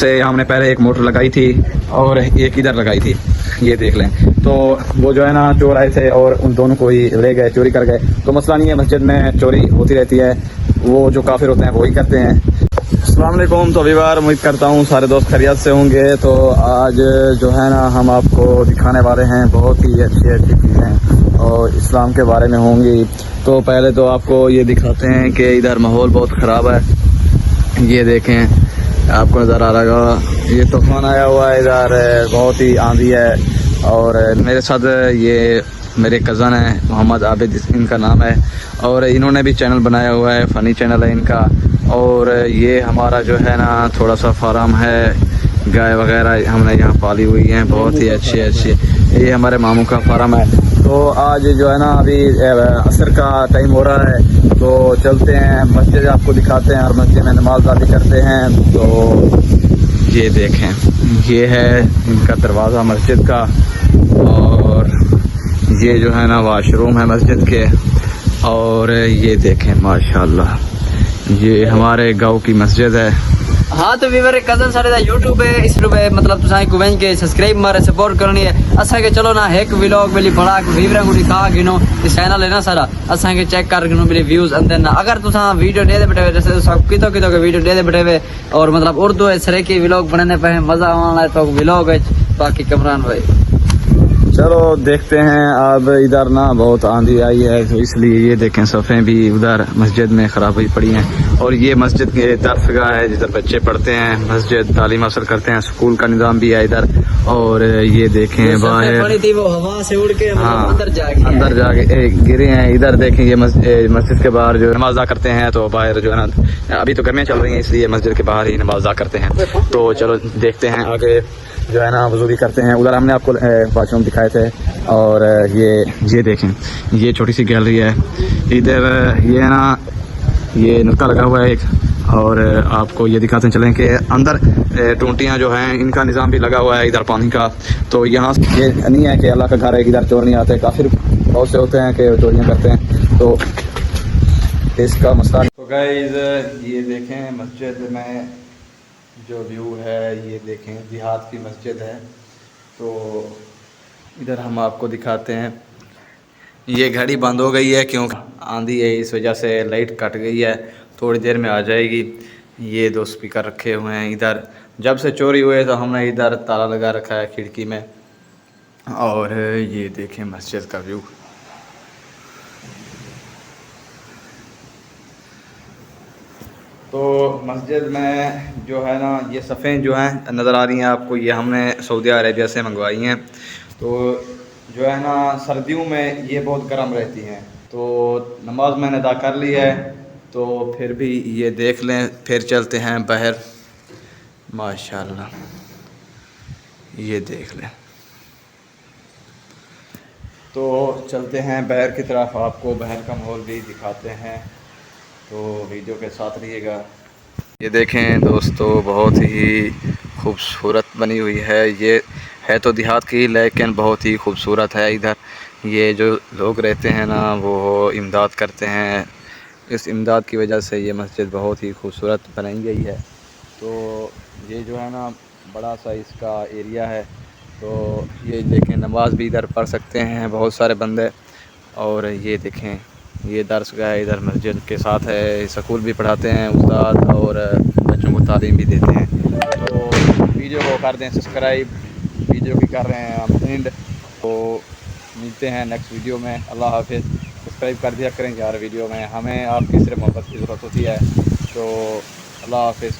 से हमने पहले एक मोटर लगाई थी और एक इधर लगाई थी, ये देख लें। तो वो जो है ना चोर आए थे और उन दोनों को ही ले गए, चोरी कर गए। तो मसला नहीं है, मस्जिद में चोरी होती रहती है, वो जो काफिर होते हैं वही करते हैं। अस्सलाम वालेकुम। तो अभी बार उम्मीद करता हूँ सारे दोस्त खैरियत से होंगे। तो आज जो है ना हम आपको दिखाने वाले हैं बहुत ही अच्छी अच्छी चीज़ें और इस्लाम के बारे में होंगी। तो पहले तो आपको ये दिखाते हैं कि इधर माहौल बहुत ख़राब है, ये देखें, आपको नज़र आ रहा होगा, ये तूफान आया हुआ है, इधर बहुत ही आंधी है। और मेरे साथ ये मेरे कज़न है मोहम्मद आबिद, इनका नाम है, और इन्होंने भी चैनल बनाया हुआ है, फ़नी चैनल है इनका। और ये हमारा जो है ना थोड़ा सा फार्म है, गाय वगैरह हमने यहाँ पाली हुई हैं, बहुत ही अच्छी अच्छी। ये हमारे मामू का फार्म है। तो आज जो है ना अभी असर का टाइम हो रहा है, तो चलते हैं मस्जिद, आपको दिखाते हैं और मस्जिद में नमाज अदा करते हैं। तो ये देखें, ये है इनका दरवाज़ा मस्जिद का, और ये जो है ना वाशरूम है मस्जिद के। और ये देखें माशाल्लाह, ये हमारे गांव की मस्जिद है। हाँ तो भी मेरे कजन सारे यूट्यूब है, इस मतलब तुसाई को वेंज के सब्सक्राइब मारे सपोर्ट करनी है। असा के चलो ना एक व्लॉग मिली बड़ा वीवरा को दिखा गिनो, इस चैनल है ना सारा, असा के चेक कर गिनो मेरे व्यूज अंदर ना। अगर तुसा वीडियो दे बैठे हुए, जैसे सब कितो के वीडियो दे बैठे हुए और मतलब उर्दू है सरे की व्लॉग बनाने पे मजा आना है, तो व्लॉग है बाकी कमरान भाई। चलो देखते हैं। अब इधर ना बहुत आंधी आई है, तो इसलिए ये देखें सफ़ें भी उधर मस्जिद में ख़राब हुई पड़ी हैं। और ये मस्जिद के दरसगाह है जिधर बच्चे पढ़ते हैं, मस्जिद तालीम हासिल करते हैं, स्कूल का निज़ाम भी है इधर। और ये देखें बाहर थी वो हवा से उड़ के हाँ अंदर जाके गिरे हैं। इधर देखें, ये मस्जिद के बाहर जो नमाज अदा करते हैं, तो बाहर जो है ना अभी तो गर्मियाँ चल रही हैं, इसलिए मस्जिद के बाहर ही नमाज अदा करते हैं। तो चलो देखते हैं आगे जो है ना वज़ू भी करते हैं। उधर हमने आपको वाशरूम दिखाए थे। और ये देखें, ये छोटी सी गैलरी है, इधर ये है ना ये नुक्का लगा हुआ है एक। और आपको ये दिखाते चलें कि अंदर टूंटियाँ जो हैं इनका निज़ाम भी लगा हुआ है इधर पानी का। तो यहाँ ये नहीं है कि अल्लाह का घर है, इधर चोर नहीं आते, काफ़ी बहुत से होते हैं कि चोरियाँ करते हैं, तो इसका मसला। तो गाइस ये देखें मस्जिद में जो व्यू है, ये देखें देहात की मस्जिद है। तो इधर हम आपको दिखाते हैं, ये घड़ी बंद हो गई है क्योंकि आंधी है, इस वजह से लाइट कट गई है, थोड़ी देर में आ जाएगी। ये दो स्पीकर रखे हुए हैं इधर, जब से चोरी हुए तो हमने इधर ताला लगा रखा है खिड़की में। और ये देखें मस्जिद का व्यू। तो मस्जिद में जो है ना ये सफ़ें जो हैं नज़र आ रही हैं आपको, ये हमने सऊदी अरेबिया से मंगवाई हैं। तो जो है ना सर्दियों में ये बहुत गर्म रहती हैं। तो नमाज मैंने अदा कर ली है, तो फिर भी ये देख लें, फिर चलते हैं बाहर। माशाल्लाह ये देख लें। तो चलते हैं बाहर की तरफ, आपको बाहर का माहौल भी दिखाते हैं, तो वीडियो के साथ रहिएगा। ये देखें दोस्तों, बहुत ही खूबसूरत बनी हुई है। ये है तो देहात की, लेकिन बहुत ही खूबसूरत है। इधर ये जो लोग रहते हैं ना वो इमदाद करते हैं, इस इमदाद की वजह से ये मस्जिद बहुत ही खूबसूरत बनाई गई है। तो ये जो है ना बड़ा सा इसका एरिया है। तो ये देखें नमाज भी इधर पढ़ सकते हैं बहुत सारे बंदे। और ये देखें ये दरसगाह है इधर मस्जिद के साथ है, स्कूल भी पढ़ाते हैं उस्ताद, और बच्चों को तालीम भी देते हैं। तो वीडियो को कर दें सब्सक्राइब, वीडियो की कर रहे हैं हम एंड। तो मिलते हैं नेक्स्ट वीडियो में, अल्लाह हाफिज़। सब्सक्राइब कर दिया करें यार वीडियो में, हमें आपकी सिर्फ मोहब्बत की ज़रूरत होती है। तो अल्लाह हाफिज़।